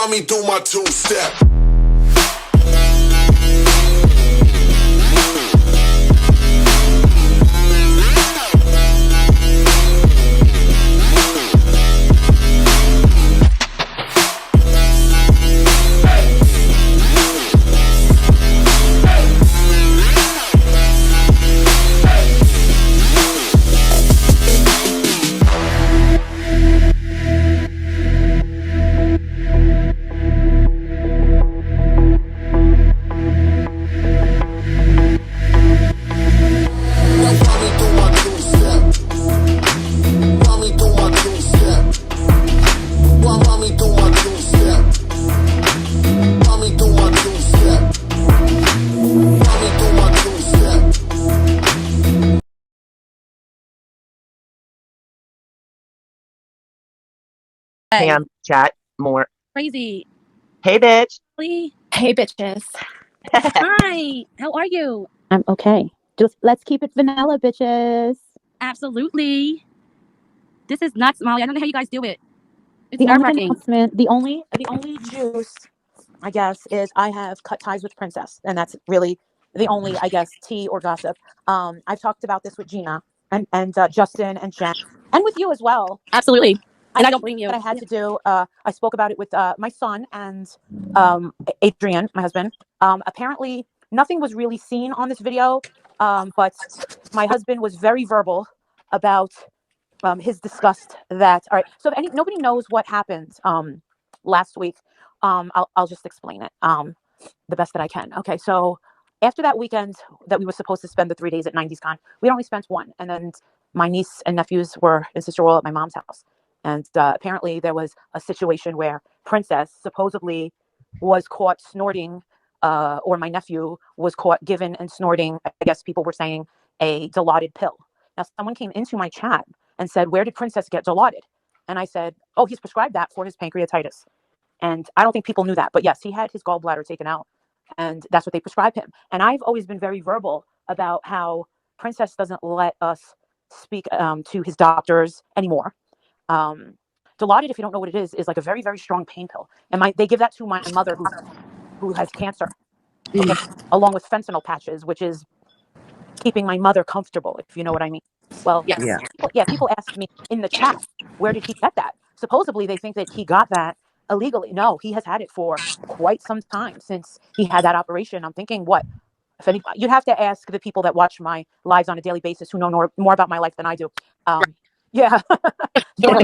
mommy do my two-step. Pam, chat more. Crazy. Hey, bitch. Hey, bitches. Hi. How are you? I'm okay. Just let's keep it vanilla, bitches. Absolutely. This is nuts, Molly. I don't know how you guys do it. It's The only nerve-wracking. announcement, the only juice, I guess, is I have cut ties with Princess, and that's really the only, I guess, tea or gossip. I've talked about this with Gina and Justin and Jen, and with you as well. Absolutely. And I don't blame you. But I had to do. I spoke about it with my son and Adrian, my husband. Apparently, nothing was really seen on this video, but my husband was very verbal about his disgust that. All right, so if nobody knows what happened last week, I'll just explain it the best that I can. Okay, so after that weekend that we were supposed to spend the 3 days at 90s Con, we only spent one, and then my niece and nephews were in Sister Royal at my mom's house. And apparently there was a situation where Princess supposedly was caught snorting, or my nephew was caught given and snorting, I guess people were saying, a Dilaudid pill. Now, someone came into my chat and said, where did Princess get Dilaudid? And I said, oh, he's prescribed that for his pancreatitis. And I don't think people knew that. But yes, he had his gallbladder taken out. And that's what they prescribed him. And I've always been very verbal about how Princess doesn't let us speak to his doctors anymore. Dilaudid, if you don't know what it is like a very, very strong pain pill. And they give that to my mother who has cancer, okay, along with fentanyl patches, which is keeping my mother comfortable, if you know what I mean. Well, Yes. People asked me in the chat, where did he get that? Supposedly, they think that he got that illegally. No, he has had it for quite some time since he had that operation. I'm thinking, what? If anybody, you'd have to ask the people that watch my lives on a daily basis who know more about my life than I do. Yeah. So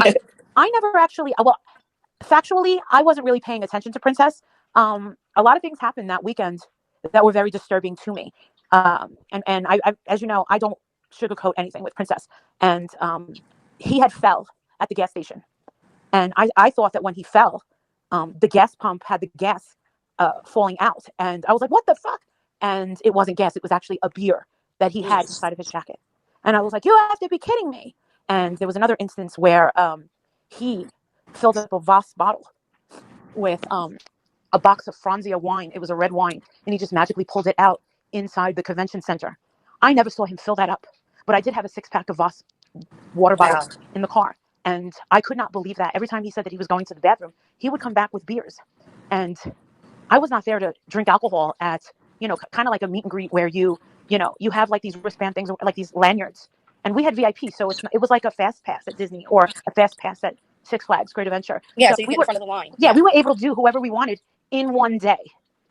I never actually, well, factually, I wasn't really paying attention to Princess. A lot of things happened that weekend that were very disturbing to me. And I, as you know, I don't sugarcoat anything with Princess. And he had fell at the gas station. And I thought that when he fell, the gas pump had the gas falling out. And I was like, what the fuck? And it wasn't gas. It was actually a beer that he had inside of his jacket. And I was like, you have to be kidding me. And there was another instance where he filled up a Voss bottle with a box of Franzia wine. It was a red wine. And he just magically pulled it out inside the convention center. I never saw him fill that up. But I did have a 6-pack of Voss water bottles in the car. And I could not believe that. Every time he said that he was going to the bathroom, he would come back with beers. And I was not there to drink alcohol at, kind of like a meet and greet where you have like these wristband things, like these lanyards. And we had VIP, so it was like a fast pass at Disney or a fast pass at Six Flags Great Adventure. Yeah, so you get in front of the line. Yeah, we were able to do whoever we wanted in one day.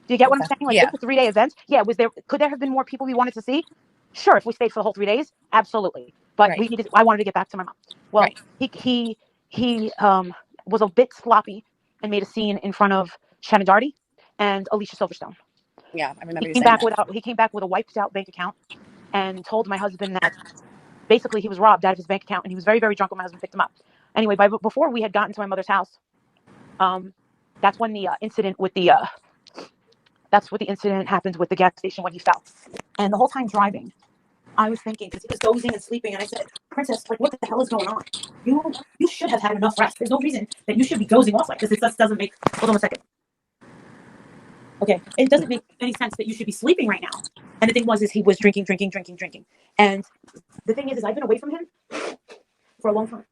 Do you get what I'm saying? Like, it was a 3-day event. Yeah, could there have been more people we wanted to see? Sure, if we stayed for the whole 3 days, absolutely. But I wanted to get back to my mom. Well, he was a bit sloppy and made a scene in front of Shannon Darty and Alicia Silverstone. Yeah, I remember. He came back with a wiped out bank account and told my husband that basically he was robbed out of his bank account, and he was very, very drunk when my husband picked him up. Anyway, before we had gotten to my mother's house, that's when the incident with the incident happened with the gas station when he fell. And the whole time driving, I was thinking, because he was dozing and sleeping, and I said, Princess, like, what the hell is going on? You should have had enough rest. There's no reason that you should be dozing off like this. It just doesn't make. Hold on a second. Okay, it doesn't make any sense that you should be sleeping right now. And the thing is he was drinking. And the thing is I've been away from him for a long time.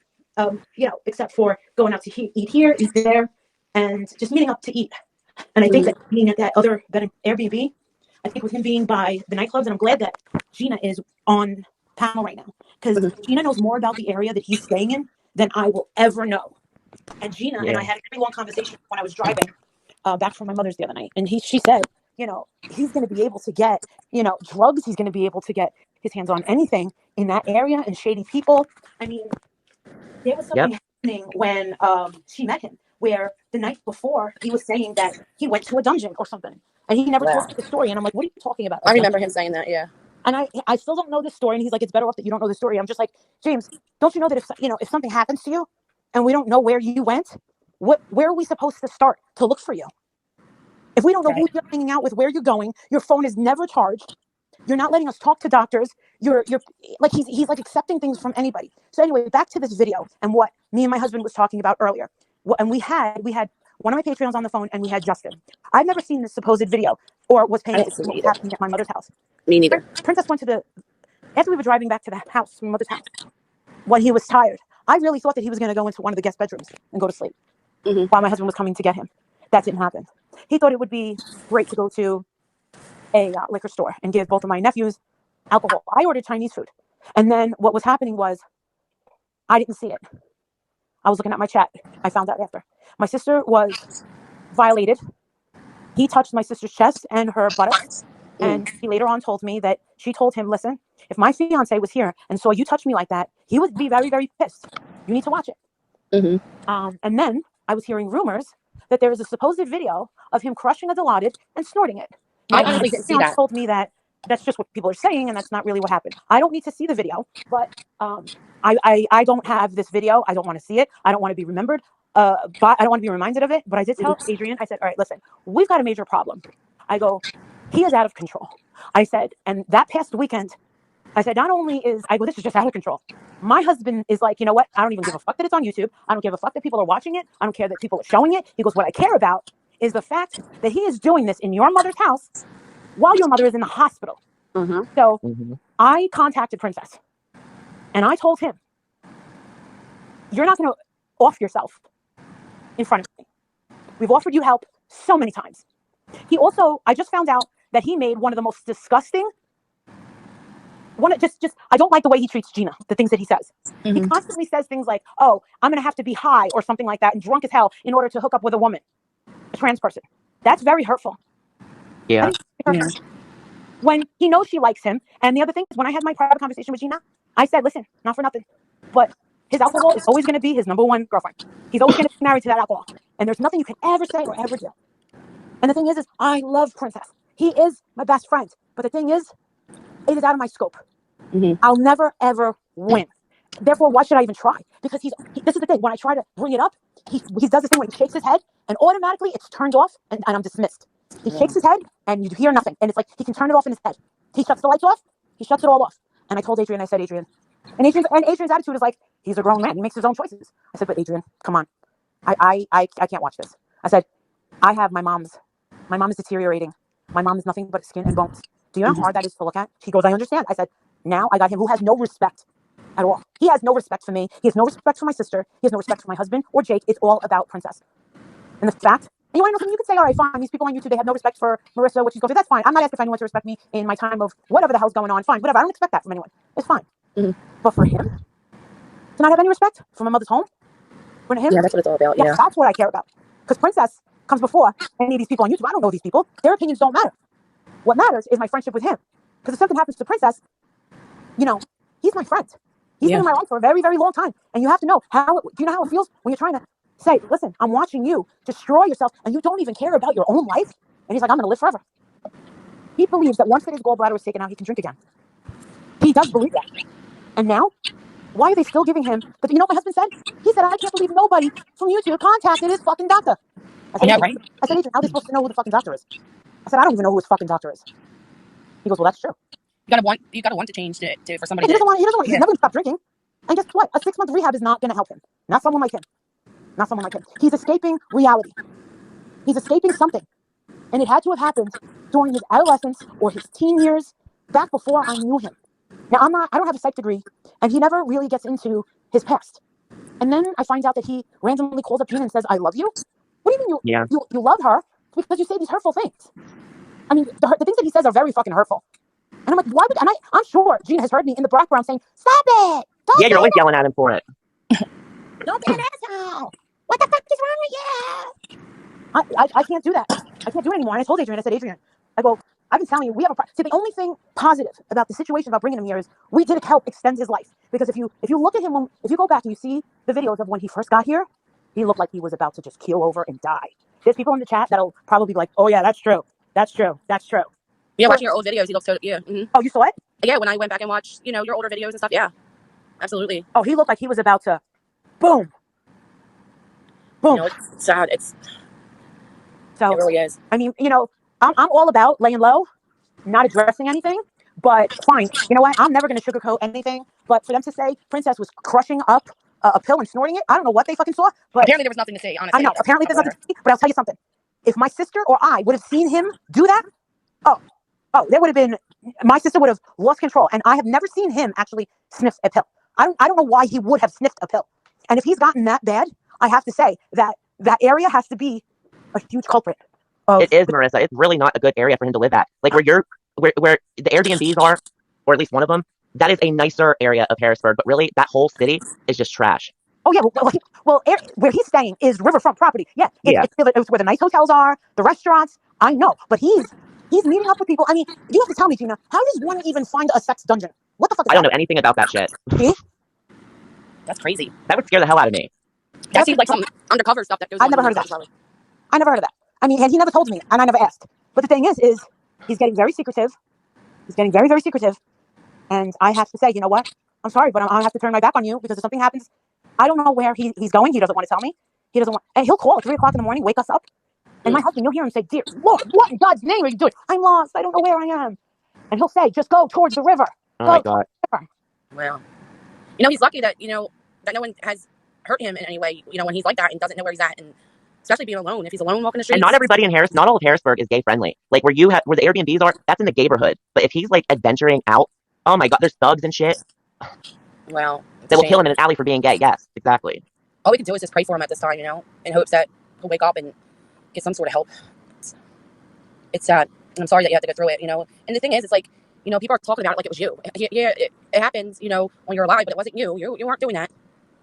Except for going out to eat here, eat there, and just meeting up to eat. And I think that being at that other Airbnb, I think with him being by the nightclubs, and I'm glad that Gina is on panel right now, because Gina knows more about the area that he's staying in than I will ever know. And Gina and I had a very long conversation when I was driving back from my mother's the other night. And she said, he's going to be able to get, drugs. He's going to be able to get his hands on anything in that area and shady people. I mean, there was something happening when she met him, where the night before he was saying that he went to a dungeon or something. And he never told me the story. And I'm like, what are you talking about? I remember him saying that, yeah. And I still don't know this story. And he's like, it's better off that you don't know the story. I'm just like, James, don't you know that if something happens to you and we don't know where you went, where are we supposed to start to look for you? If we don't know who you're hanging out with, where you're going, your phone is never charged. You're not letting us talk to doctors. You're like, he's like accepting things from anybody. So anyway, back to this video and what me and my husband was talking about earlier. And we had one of my Patreons on the phone, and we had Justin. I've never seen this supposed video or was paying attention to what was happening at my mother's house. Me neither. Princess went after we were driving back to the house, my mother's house, when he was tired. I really thought that he was going to go into one of the guest bedrooms and go to sleep while my husband was coming to get him. That didn't happen. He thought it would be great to go to a liquor store and give both of my nephews alcohol. I ordered Chinese food. And then what was happening was I didn't see it. I was looking at my chat. I found out after. My sister was violated. He touched my sister's chest and her buttocks. And he later on told me that she told him, listen, if my fiance was here and saw you touch me like that, he would be very, very pissed. You need to watch it. And then I was hearing rumors that there is a supposed video of him crushing a Dilaudid and snorting it. I honestly didn't see that. Told me that that's just what people are saying, and that's not really what happened. I don't need to see the video, but I don't have this video. I don't want to see it. I don't want to be remembered. But I don't want to be reminded of it. But I did tell Adrian, I said, all right, listen, we've got a major problem. I go, he is out of control. I said, and that past weekend, I said, not only this is just out of control. My husband is like, you know what? I don't even give a fuck that it's on YouTube. I don't give a fuck that people are watching it. I don't care that people are showing it. He goes, what I care about is the fact that he is doing this in your mother's house while your mother is in the hospital. So I contacted Princess and I told him, you're not going to off yourself in front of me. We've offered you help so many times. I just found out that he made one of the most disgusting, I don't like the way he treats Gina, the things that he says. He constantly says things like, oh, I'm going to have to be high or something like that and drunk as hell in order to hook up with a woman, a trans person. That's very hurtful. Yeah. When he knows she likes him. And the other thing is, when I had my private conversation with Gina, I said, listen, not for nothing, but his alcohol is always going to be his number one girlfriend. He's always going to be married to that alcohol. And there's nothing you can ever say or ever do. And the thing is I love Princess. He is my best friend. But the thing is, it is out of my scope. I'll never, ever win. Therefore, why should I even try? Because this is the thing. When I try to bring it up, he does this thing where he shakes his head and automatically it's turned off and I'm dismissed. He shakes his head and you hear nothing. And it's like he can turn it off in his head. He shuts the lights off. He shuts it all off. And I told Adrian, I said, Adrian's attitude is like, he's a grown man. He makes his own choices. I said, but Adrian, come on. I can't watch this. I said, my mom is deteriorating. My mom is nothing but skin and bones. Do you know how hard that is to look at? He goes, I understand. I said, now I got him who has no respect at all. He has no respect for me. He has no respect for my sister. He has no respect for my husband or Jake. It's all about Princess. And the fact, and you want to know something? You could say, all right, fine. These people on YouTube, they have no respect for Marissa, what she's going through. That's fine. I'm not asking for anyone to respect me in my time of whatever the hell's going on. Fine, whatever. I don't expect that from anyone. It's fine. But for him to not have any respect for my mother's home, for him, yeah, that's what it's all about. Yeah, that's what I care about. Because Princess comes before any of these people on YouTube. I don't know these people. Their opinions don't matter. What matters is my friendship with him. Because if something happens to Princess, he's my friend. He's been in my life for a very, very long time. And you have to know do you know how it feels when you're trying to say, listen, I'm watching you destroy yourself and you don't even care about your own life? And he's like, I'm going to live forever. He believes that once that his gallbladder was taken out, he can drink again. He does believe that. And now, why are they still giving him? But you know what my husband said? He said, I can't believe nobody from YouTube contacted his fucking doctor. I said, right? I said, Adrian, how are they supposed to know who the fucking doctor is? I said, I don't even know who his fucking doctor is. He goes, well, that's true. You gotta want to change to for somebody. He doesn't want. He's never gonna stop drinking. And guess what? A 6-month rehab is not gonna help him. Not someone like him. Not someone like him. He's escaping reality. He's escaping something, and it had to have happened during his adolescence or his teen years, back before I knew him. Now I don't have a psych degree, and he never really gets into his past. And then I find out that he randomly calls up Gina and says, "I love you," What do you mean Yeah. you love her because you say these hurtful things? I mean, the things that he says are very fucking hurtful. And I'm like, why would? And I'm sure Gina has heard me in the background saying, "Stop it! Don't Yeah, say you're always that! yelling at him for it. Don't be an asshole! What the fuck is wrong with you?" I can't do that. I can't do it anymore. And I told Adrian, I said, Adrian, I go, I've been telling you, we have a See, the only thing positive about the situation about bringing him here is we did help extend his life. Because if you look at him, if you go back and you see the videos of when he first got here, he looked like he was about to just keel over and die. There's people in the chat that'll probably be like, oh yeah, that's true. That's true. That's true. Yeah, So, watching your old videos, he looks so, yeah. oh, you saw it? Yeah, when I went back and watched, your older videos and stuff, yeah. Absolutely. Oh, he looked like he was about to, boom. Boom. It's sad. It really is. I mean, I'm all about laying low, not addressing anything, but fine. You know what? I'm never going to sugarcoat anything. But for them to say Princess was crushing up a pill and snorting it, I don't know what they fucking saw. But Apparently there was nothing to say, honestly. I know. Apparently there's nothing to say. But I'll tell you something. If my sister or I would have seen him do that, oh, there would have been. My sister would have lost control. And I have never seen him actually sniff a pill. I don't know why he would have sniffed a pill. And if he's gotten that bad, I have to say that area has to be a huge culprit. It is, Marissa. It's really not a good area for him to live at. Like where the Airbnbs are, or at least one of them, that is a nicer area of Harrisburg. But really, that whole city is just trash. Oh yeah, where he's staying is riverfront property. Yeah, it's where the nice hotels are, the restaurants. I know, but he's meeting up with people. I mean, you have to tell me, Gina, how does one even find a sex dungeon? What the fuck is I don't know anything about that shit. See? That's crazy. That would scare the hell out of me. That seems like some undercover stuff that goes on. I've never heard of that. I never heard of that. I mean, and he never told me, and I never asked. But the thing is he's getting very secretive. He's getting very, very secretive. And I have to say, you know what? I'm sorry, but I have to turn my back on you because if something happens, I don't know where he's going. He doesn't want to tell me. He doesn't want, and he'll call at 3 o'clock in the morning, wake us up. And my husband, you'll hear him say, "Dear Lord, what in God's name are you doing? I'm lost. I don't know where I am." And he'll say, "Just go towards the river." Oh my God. Well, he's lucky that, that no one has hurt him in any way, when he's like that and doesn't know where he's at. And especially being alone. If he's alone walking the streets. And not everybody in not all of Harrisburg is gay friendly. Like where the Airbnbs are, that's in the gayborhood. But if he's like adventuring out, oh my God, there's thugs and shit. Well, they will kill him in an alley for being gay. Yes, exactly. All we can do is just pray for him at this time, in hopes that he'll wake up and get some sort of help. It's sad. And I'm sorry that you have to go through it, And the thing is, it's like, people are talking about it like it was you. Yeah, it happens, when you're alive, but it wasn't you. You weren't doing that.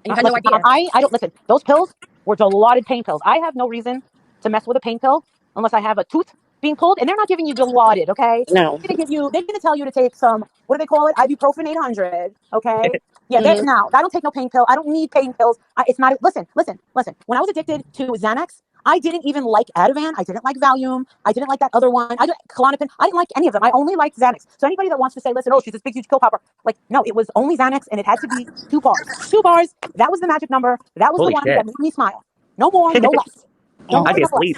And you had no idea. I don't listen. Those pills were Dilaudid pain pills. I have no reason to mess with a pain pill unless I have a tooth being pulled, and they're not giving you Dilaudid, okay? No. They're going to tell you to take some, what do they call it? Ibuprofen 800, okay? Yeah, no, I don't take no pain pill. I don't need pain pills. It's not, listen. When I was addicted to Xanax, I didn't even like Ativan. I didn't like Valium. I didn't like that other one. Klonopin. I didn't like any of them. I only liked Xanax. So anybody that wants to say, listen, she's this big, huge pill popper. Like, no, it was only Xanax, and it had to be 2 bars. 2 bars. That was the magic number. That was the one that made me smile. No more, no less. I'd be asleep.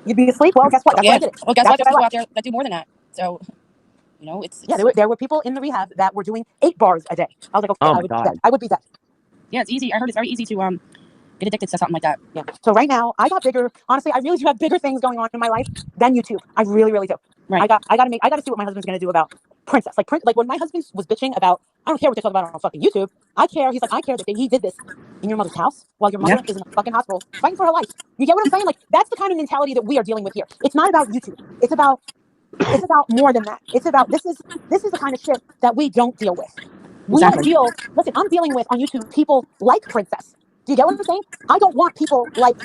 You'd be asleep? Well, guess what? That's what I did. Well, guess what? There's people out there that do more than that. So, it's yeah, there were people in the rehab that were doing 8 bars a day. I was like, okay, I would be that. Yeah, it's easy. I heard it's very easy to get addicted to something like that. Yeah. So right now, I got bigger. Honestly, I really do have bigger things going on in my life than YouTube. I really, really do. Right. I got to see what my husband's going to do about Princess. Like when my husband was bitching about, I don't care what they talk about on fucking YouTube. I care. He's like, I care that he did this in your mother's house while your mother is in a fucking hospital fighting for her life. You get what I'm saying? Like that's the kind of mentality that we are dealing with here. It's not about YouTube. It's about more than that. It's about this is the kind of shit that we don't deal with. We don't deal. Listen, I'm dealing with on YouTube people like Princess. Do you get what I'm saying? I don't want people like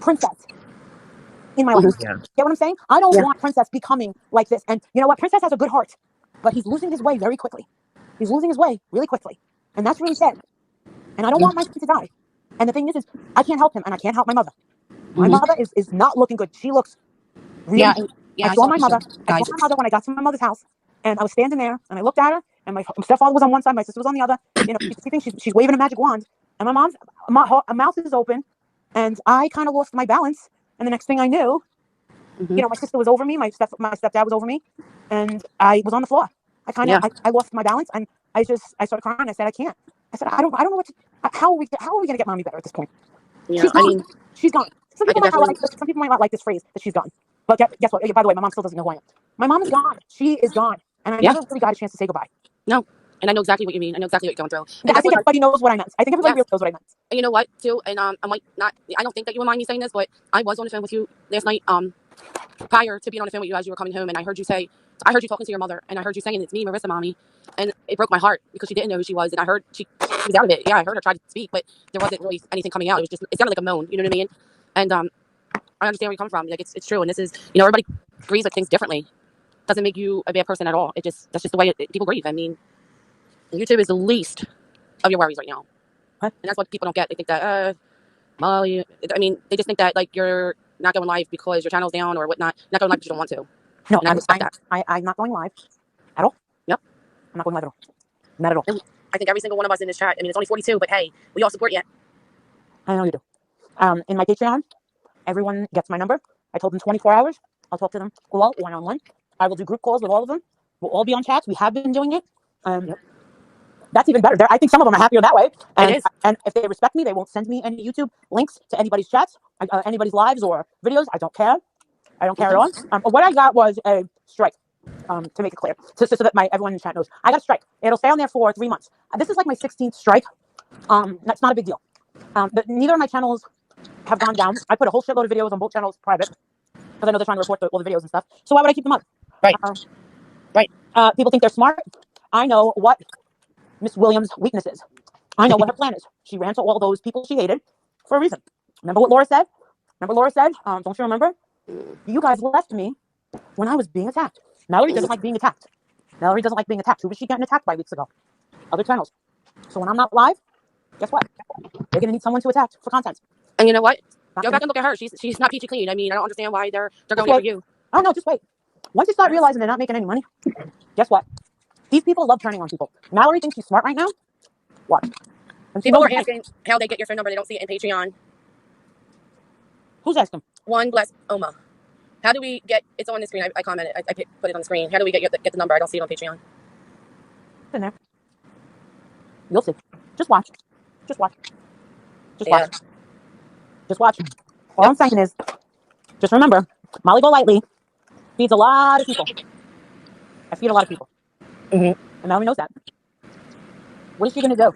Princess in my life. Yeah. Get what I'm saying? I don't want Princess becoming like this. And you know what? Princess has a good heart, but he's losing his way very quickly. He's losing his way really quickly. And that's really sad. And I don't want my son to die. And the thing is I can't help him, and I can't help my mother. My mother is not looking good. She looks really I saw my mother. I saw my mother when I got to my mother's house, and I was standing there, and I looked at her, and my stepfather was on one side, my sister was on the other. She's waving a magic wand. And my mouth is open, and I kind of lost my balance. And the next thing I knew, my sister was over me, my stepdad was over me, and I was on the floor. I lost my balance, and I started crying. I said, I can't. I said, I don't know what to. How are we going to get mommy better at this point? Yeah, she's gone. Some people might not like this phrase that she's gone. But guess what? By the way, my mom still doesn't know who I am. My mom is gone. She is gone, and I never really got a chance to say goodbye. No. And I know exactly what you mean. I know exactly what you're going through. And I that's think what everybody knows what I meant. I think everybody yes. really knows what I meant. And you know what, too? And I might not. I don't think that you would mind me saying this, but I was on the phone with you last night. Prior to being on the phone with you as you were coming home, and I heard you talking to your mother, and I heard you saying, "It's me, Marissa, mommy," and it broke my heart because she didn't know who she was, and I heard she was out of it. Yeah, I heard her try to speak, but there wasn't really anything coming out. It sounded like a moan. You know what I mean? And I understand where you come from. Like it's true, and this is everybody grieves like things differently. Doesn't make you a bad person at all. That's just the way people grieve. I mean, YouTube is the least of your worries right now, What? and that's what people don't get. They think that Molly. I mean, they just think that like you're not going live because your channel's down or whatnot. You're not going live because you don't want to. No, And I respect that. I'm not going live at all. Yep. I'm not going live at all. Not at all. And I think every single one of us in this chat. I mean, it's only 42, but hey, we all support you. I know you do. In my Patreon, everyone gets my number. I told them 24 hours. I'll talk to them all one-on-one. I will do group calls with all of them. We'll all be on chats. We have been doing it. Yep. That's even better. I think some of them are happier that way. It is. And if they respect me, they won't send me any YouTube links to anybody's chats, anybody's lives or videos. I don't care. I don't care at all. What I got was a strike. To make it clear, so that everyone in the chat knows, I got a strike. It'll stay on there for 3 months. This is like my 16th strike. That's not a big deal. But neither of my channels have gone down. I put a whole shitload of videos on both channels private because I know they're trying to report all the videos and stuff. So why would I keep them up? Right. Right. People think they're smart. I know what Miss Williams' weakness is. I know what her plan is. She ran to all those people she hated for a reason. Remember what Laura said? Don't you remember? You guys left me when I was being attacked. Mallory doesn't like being attacked. Who was she getting attacked by weeks ago? Other channels. So when I'm not live, guess what? They're going to need someone to attack for content. And you know what? Go back and look at her. She's not peachy clean. I mean, I don't understand why they're going after you. Oh, no, just wait. Once you start realizing they're not making any money, guess what? These people love turning on people. Mallory thinks she's smart right now. Watch. People are asking how they get your phone number. They don't see it in Patreon. Who's asking? One bless Oma. How do we get? It's on the screen. I commented. I put it on the screen. How do we get the number? I don't see it on Patreon. It's in there. You'll see. Just watch. Just watch. All I'm saying is, just remember, Molly Golightly feeds a lot of people. I feed a lot of people. Mm-hmm. And Mallory knows that. What is she going to do?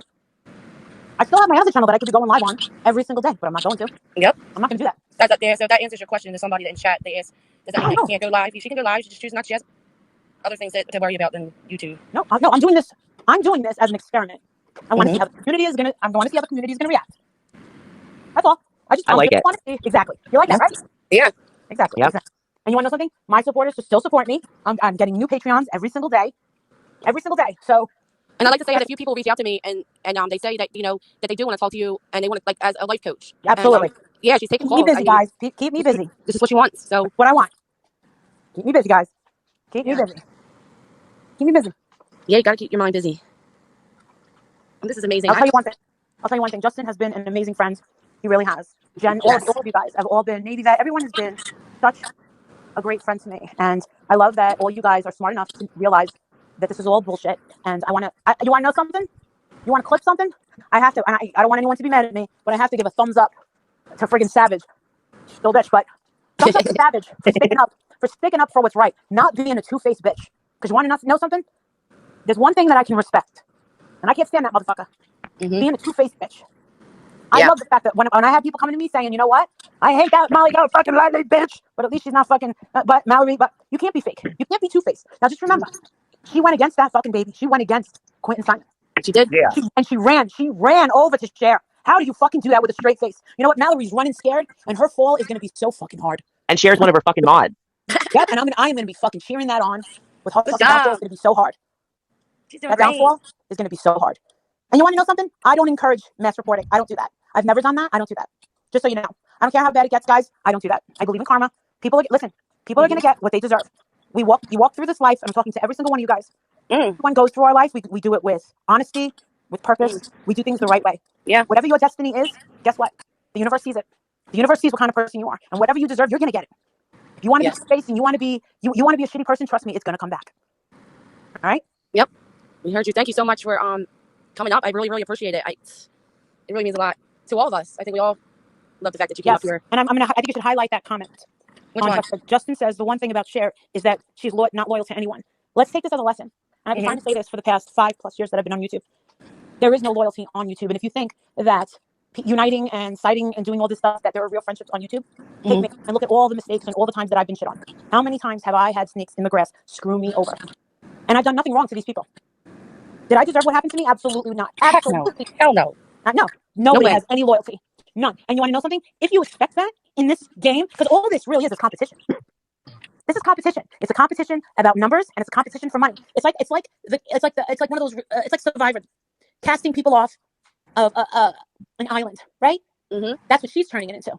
I still have my other channel that I could be going live on every single day, but I'm not going to. Yep. I'm not going to do that. That's up there. So if that answers your question to somebody in chat, they ask, does that mean that you can't go live? She can go live. She just chooses not to. She has other things to worry about than YouTube. No, I'm doing this. I'm doing this as an experiment. I want to see how the community is going to. I'm going to see how the community is going to react. That's all. I like it. Want to see. Exactly. You like that, right? Yeah. Exactly. Yep. Exactly. And you want to know something? My supporters still support me. I'm getting new Patreons every single day. So. And I like to say I had a few people reach out to me and they say that that they do want to talk to you and they want to like as a life coach. Absolutely. And, yeah, she's taking calls. Keep me busy, guys. Keep me busy. This is what she wants. So that's what I want. Keep me busy, guys. Keep me busy. Keep me busy. Yeah, you got to keep your mind busy. And this is amazing. I'll tell you one thing. Justin has been an amazing friend. He really has. Jen, all of you guys have all been Navy vet. Everyone has been such a great friend to me, and I love that all you guys are smart enough to realize that this is all bullshit. And you want to know something? You want to clip something? I have to. And I don't want anyone to be mad at me, but I have to give a thumbs up to friggin' Savage. Still bitch, but thumbs up to Savage for sticking up for what's right, not being a two-faced bitch. Because you want to know something? There's one thing that I can respect, and I can't stand that motherfucker. Being a two-faced bitch. I love the fact that when I have people coming to me saying, you know what? I hate that Molly fucking Golightly bitch, but at least she's not fucking, but Mallory, but you can't be fake. You can't be two-faced. Now just remember, she went against that fucking baby. She went against Quentin Simon. She did? Yeah. She ran over to Cher. How do you fucking do that with a straight face? You know what? Mallory's running scared, and her fall is going to be so fucking hard. And Cher's one of her fucking mods. Yep, and I am going to be fucking cheering that on with her. Good Fucking downfall is going to be so hard. She's doing That great. downfall is going to be so hard. And you want to know something? I don't encourage mass reporting. I don't do that. I've never done that. I don't do that. Just so you know. I don't care how bad it gets, guys. I don't do that. I believe in karma. People are going to get what they deserve. You walk through this life. I'm talking to every single one of you guys. Everyone goes through our life. We do it with honesty, with purpose. We do things the right way. Yeah. Whatever your destiny is, guess what? The universe sees it. The universe sees what kind of person you are. And whatever you deserve, you're going to get it. If you want to be space and you want to be you want to be a shitty person, trust me, it's going to come back. All right? Yep. We heard you. Thank you so much for coming up. I really, really appreciate it. It really means a lot to all of us. I think we all love the fact that you came up here. And I think you should highlight that comment. Which one? Justin says the one thing about Cher is that she's not loyal to anyone. Let's take this as a lesson. and I've been trying to say this for the past 5+ years that I've been on YouTube. There is no loyalty on YouTube. And if you think that uniting and citing and doing all this stuff, that there are real friendships on YouTube, take me and look at all the mistakes and all the times that I've been shit on. How many times have I had snakes in the grass screw me over? And I've done nothing wrong to these people. Did I deserve what happened to me? Absolutely not. Heck no. Absolutely. Hell no. No. Nobody way. has any loyalty. None. And you want to know something? If you expect that in this game, because all this really is competition. This is competition. It's a competition about numbers, and it's a competition for money. It's like one of those. It's like Survivor, casting people off of an island, right? That's what she's turning it into.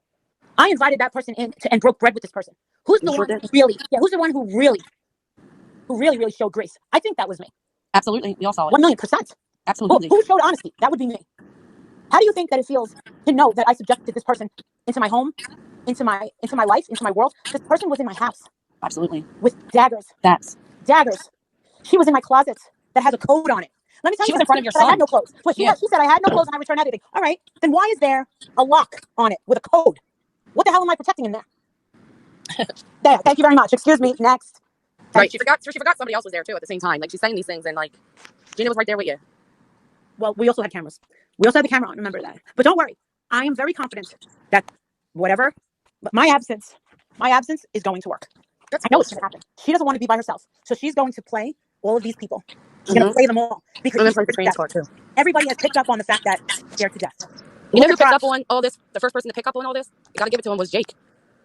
I invited that person in and broke bread with this person. Who's the one really? Yeah, who's the one who really showed grace? I think that was me. Absolutely, we all saw it. 1,000,000%. Absolutely. Who showed honesty? That would be me. How do you think that it feels to know that I subjected this person into my home, into my life, into my world? This person was in my house. Absolutely. With daggers. Daggers. She was in my closet that has a code on it. Let me tell you, she was in front of your son. I had no clothes. Well, she said I had no clothes and I returned everything. All right, then why is there a lock on it with a code? What the hell am I protecting in there? There. Thank you very much. Excuse me. Next. Right. She forgot somebody else was there too at the same time. Like she's saying these things and like Gina was right there with you. Well, we also had cameras. We also had the camera on. Remember that. But don't worry. I am very confident that whatever, my absence is going to work. I know it's going to happen. She doesn't want to be by herself. So she's going to play all of these people. She's going to play them all. Because play the train car too. Everybody has picked up on the fact that she's scared to death. You know who picked up on all this? The first person to pick up on all this, you got to give it to him, was Jake.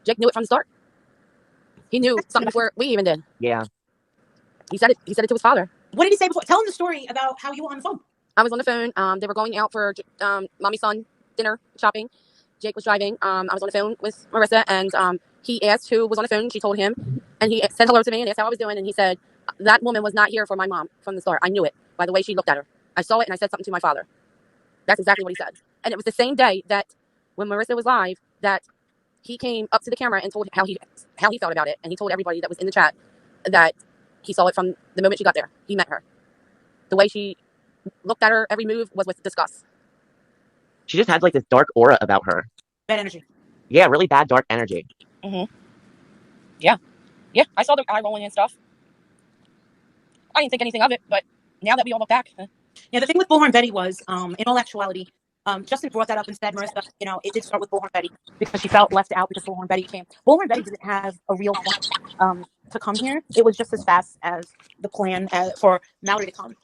Jake knew it from the start. He knew something before we even did. Yeah. He said it to his father. What did he say before? Tell him the story about how you were on the phone. I was on the phone. They were going out for mommy son dinner shopping. Jake was driving. I was on the phone with Marissa, and he asked who was on the phone. She told him, and he said hello to me and asked how I was doing. And he said, that woman was not here for my mom from the start. I knew it by the way she looked at her. I saw it, and I said something to my father. That's exactly what he said. And it was the same day that when Marissa was live, that he came up to the camera and told how he felt about it. And he told everybody that was in the chat that he saw it from the moment she got there. He met her. The way she looked at her every move was with disgust. She just had like this dark aura about her. Bad energy. Yeah, really bad dark energy. Yeah. I saw the eye rolling and stuff. I didn't think anything of it, but now that we all look back. Yeah, the thing with Bullhorn Betty was, in all actuality, Justin brought that up and said, Marissa, it did start with Bullhorn Betty because she felt left out because Bullhorn Betty came. Bullhorn Betty didn't have a real plan to come here. It was just as fast as the plan for Mallory to come.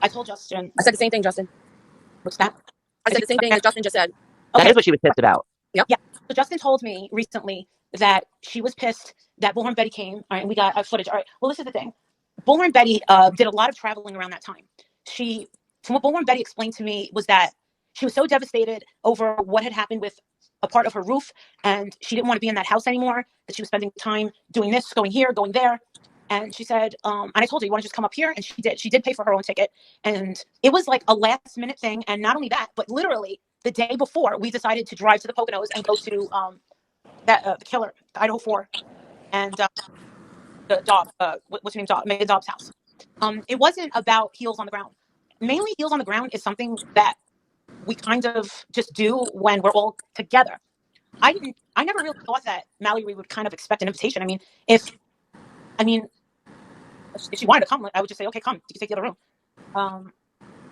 I told Justin. I said the same thing, Justin. What's that? I said the same thing that Justin just said. That is what she was pissed about. Yep. Yeah. So Justin told me recently that she was pissed that Bullhorn Betty came. All right, and we got footage. All right. Well, this is the thing. Bullhorn Betty did a lot of traveling around that time. From what Bullhorn Betty explained to me was that she was so devastated over what had happened with a part of her roof, and she didn't want to be in that house anymore, that she was spending time doing this, going here, going there. And she said, and I told her, you want to just come up here? And she did. She did pay for her own ticket. And it was like a last minute thing. And not only that, but literally the day before, we decided to drive to the Poconos and go to the killer, the Idaho 4, and the dog, what's her name, Megan Dobbs' house. It wasn't about heels on the ground. Mainly heels on the ground is something that we kind of just do when we're all together. I never really thought that Mallory would kind of expect an invitation. If she wanted to come, I would just say, okay, come. You can take the other room.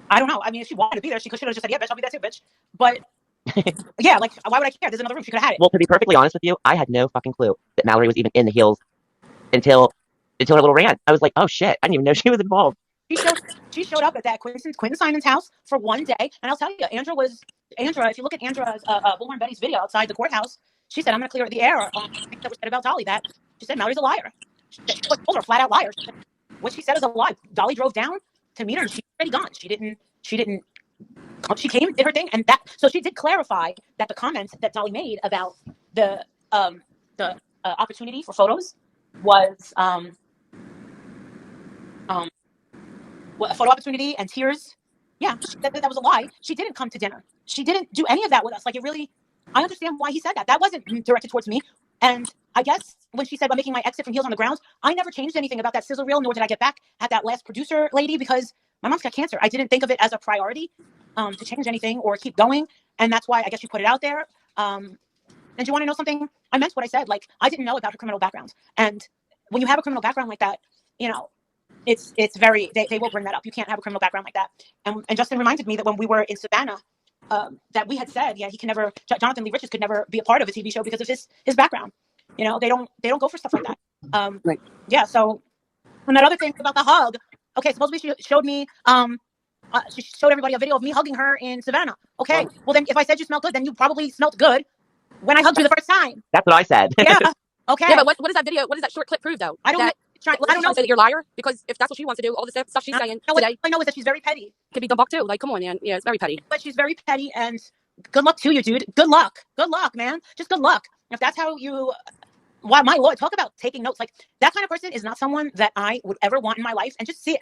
I don't know. If she wanted to be there, she should have just said, yeah, bitch, I'll be there too, bitch. But yeah, like, why would I care? There's another room. She could have had it. Well, to be perfectly honest with you, I had no fucking clue that Mallory was even in the heels until her little rant. I was like, oh shit, I didn't even know she was involved. She showed up at that Quentin Simon's house for one day, and I'll tell you, Andra. If you look at Andra's Bullhorn Betty's video outside the courthouse, she said, "I'm going to clear the air on things that were said about Dolly." That she said Mallory's a liar. She told her a flat out liar. What she said is a lie. Dolly drove down to meet her, and she's already gone. She didn't. She came, did her thing, and that. So she did clarify that the comments that Dolly made about the opportunity for photos was a photo opportunity and tears. Yeah, she said that was a lie. She didn't come to dinner. She didn't do any of that with us. Like, it really, I understand why he said that. That wasn't directed towards me. And I guess when she said about making my exit from Heels on the Ground, I never changed anything about that sizzle reel, nor did I get back at that last producer lady, because my mom's got cancer. I didn't think of it as a priority to change anything or keep going. And that's why I guess she put it out there. And you want to know something? I meant what I said. Like, I didn't know about her criminal background. And when you have a criminal background like that, it's very, they will bring that up. You can't have a criminal background like that. And Justin reminded me that when we were in Savannah, that we had said, yeah, he can never, Jonathan Lee Richards could never be a part of a TV show because of his background. You know, they don't go for stuff like that. Right. Yeah. So, and that other thing about the hug. Okay, supposedly she showed me, she showed everybody a video of me hugging her in Savannah. Okay, well then, if I said you smelled good, then you probably smelled good when I hugged you the first time. That's what I said. Yeah. Okay. Yeah, but what does that video? What does that short clip prove, though? I don't know. I don't know. Say that you're a liar because if that's what she wants to do, all the stuff she's saying today, I know is that she's very petty. could be debunked too. Like, come on, man. Yeah, it's very petty. But she's very petty, and good luck to you, dude. Good luck, man. Just good luck. If that's how you, wow, my lord, talk about taking notes. Like that kind of person is not someone that I would ever want in my life. And just see it.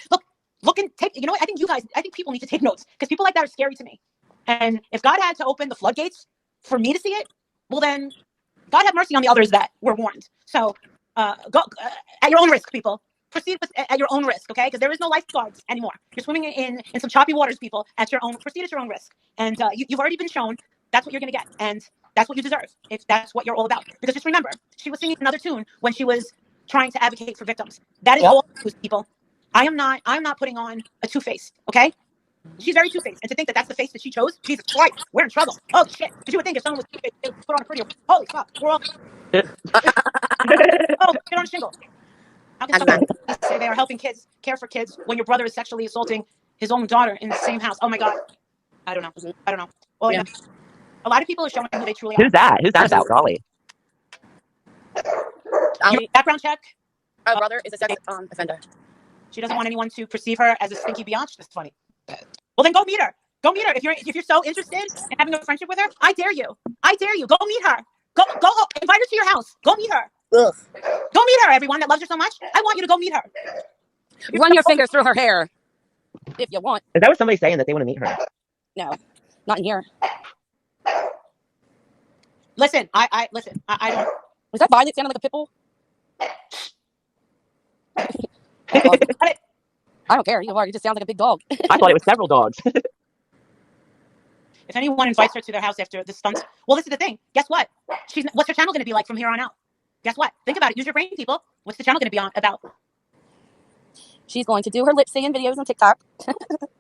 Look and take. You know what? I think people need to take notes because people like that are scary to me. And if God had to open the floodgates for me to see it, well then, God have mercy on the others that were warned. So, go at your own risk, people. Proceed at your own risk, okay? Because there is no lifeguards anymore. You're swimming in some choppy waters, people. Proceed at your own risk. And you've already been shown that's what you're gonna get, and that's what you deserve if that's what you're all about. Because just remember, she was singing another tune when she was trying to advocate for victims. That is all, people. I'm not putting on a two-face, okay? She's very two-faced, and to think that that's the face that she chose, Jesus Christ, we're in trouble. Oh shit! Because you would think if someone was two-faced, they would put on a prettier. Holy fuck, we're all. Oh, get on a shingle. How can someone say they are helping kids, care for kids, when your brother is sexually assaulting his own daughter in the same house? Oh my God, I don't know. Well, yeah. A lot of people are showing who they truly are. Who's that? Who's that about, Golly? Your background check. Our brother is a sex offender. She doesn't want anyone to perceive her as a stinky biatch. That's funny. Well, then go meet her. Go meet her. If you're so interested in having a friendship with her, I dare you. Go meet her. Go invite her to your house. Go meet her. Ugh. Go meet her, everyone that loves her so much. I want you to go meet her. Run your fingers through her hair if you want. Is that what somebody's saying that they want to meet her? No, not in here. Listen, I don't. Was that Violet sounding like a pit bull? I don't care. You just sound like a big dog. I thought it was several dogs. If anyone invites her to their house after the stunts, well, this is the thing. Guess what? What's her channel going to be like from here on out? Guess what? Think about it. Use your brain, people. What's the channel going to be about? She's going to do her lip singing videos on TikTok.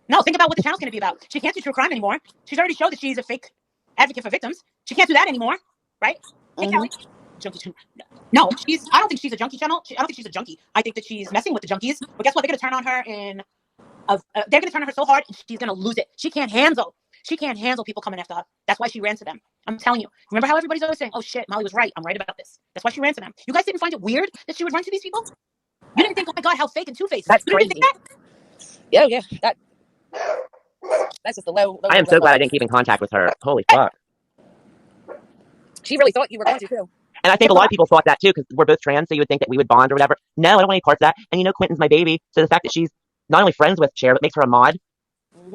No, think about what the channel's going to be about. She can't do true crime anymore. She's already showed that she's a fake advocate for victims. She can't do that anymore, right? Hey, Kelly. Junkie channel. No, I don't think she's a junkie channel. I don't think she's a junkie. I think that she's messing with the junkies. But guess what? They're going to turn on her they're going to turn on her so hard, and she's going to lose it. She can't handle people coming after her. That's why she ran to them. I'm telling you. Remember how everybody's always saying, "Oh shit, Molly was right. I'm right about this." That's why she ran to them. You guys didn't find it weird that she would run to these people? You didn't think, "Oh my God, how fake and two-faced." That's crazy. Yeah. That's just the low. I am so glad I didn't keep in contact with her. Holy fuck. She really thought you were going to too. And I think a lot of people thought that too, because we're both trans, so you would think that we would bond or whatever. No, I don't want any parts of that. And you know, Quentin's my baby, so the fact that she's not only friends with Cher, but makes her a mod.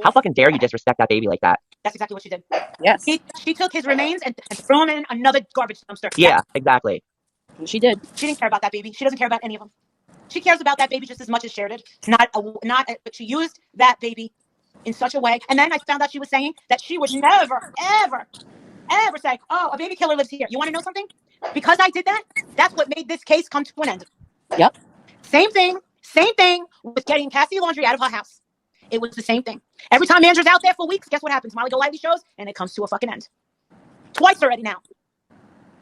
How fucking dare you disrespect that baby like that? That's exactly what she did. Yes. She took his remains and threw him in another garbage dumpster. Yeah, exactly. She did. She didn't care about that baby. She doesn't care about any of them. She cares about that baby just as much as Cher did. But she used that baby in such a way. And then I found out she was saying that she would never, ever, ever say, "Oh, a baby killer lives here." You want to know something? Because I did that, that's what made this case come to an end. Yep. Same thing with getting Cassie Laundry out of her house. It was the same thing. Every time Andrew's out there for weeks, guess what happens? Molly Golightly shows, and it comes to a fucking end. Twice already now.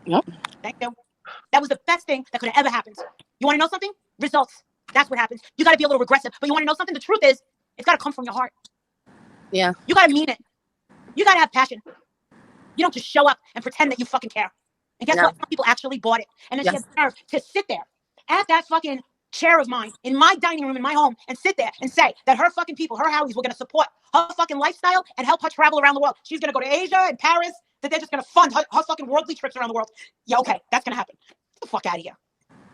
Yep. Thank you. That was the best thing that could have ever happened. You want to know something? Results. That's what happens. You got to be a little regressive. But you want to know something? The truth is, it's got to come from your heart. Yeah. You got to mean it. You got to have passion. You don't just show up and pretend that you fucking care. And guess what? Some people actually bought it. And then she had the nerve to sit there at that fucking chair of mine in my dining room in my home and sit there and say that her fucking people, her Howies, were going to support her fucking lifestyle and help her travel around the world. She's going to go to Asia and Paris, that they're just going to fund her fucking worldly trips around the world. Yeah, okay, that's going to happen. Get the fuck out of here.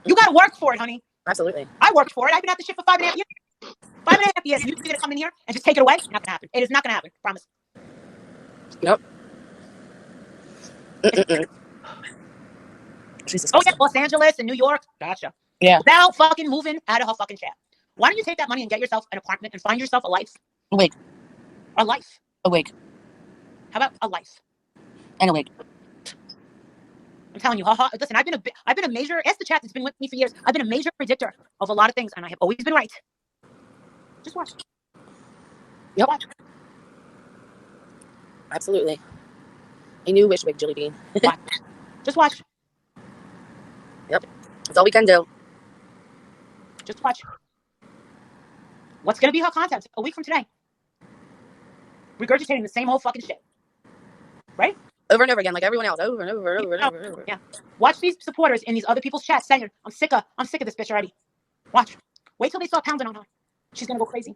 You got to work for it, honey. Absolutely. I worked for it. I've been at this shit for 5.5 years. 5.5 years. And you're going to come in here and just take it away? Not going to happen. It is not going to happen. Promise. Nope. Jesus Christ. Oh, yeah, Los Angeles and New York. Gotcha. Yeah. Without fucking moving out of her fucking chair. Why don't you take that money and get yourself an apartment and find yourself a life? A wig. A life. A wig. How about a life? And a wig. I'm telling you, listen, I've been a major, ask the chat that's been with me for years. I've been a major predictor of a lot of things, and I have always been right. Just watch. Yep. Watch. Absolutely. A new wish wig, Jilly Bean. Watch. Just watch. Yep. That's all we can do. Just watch. What's going to be her content a week from today? Regurgitating the same old fucking shit. Right? Over and over again, like everyone else. Over and over and over and over and over. Yeah. Watch these supporters in these other people's chats saying, I'm sick of this bitch already. Watch. Wait till they start pounding on her. She's going to go crazy.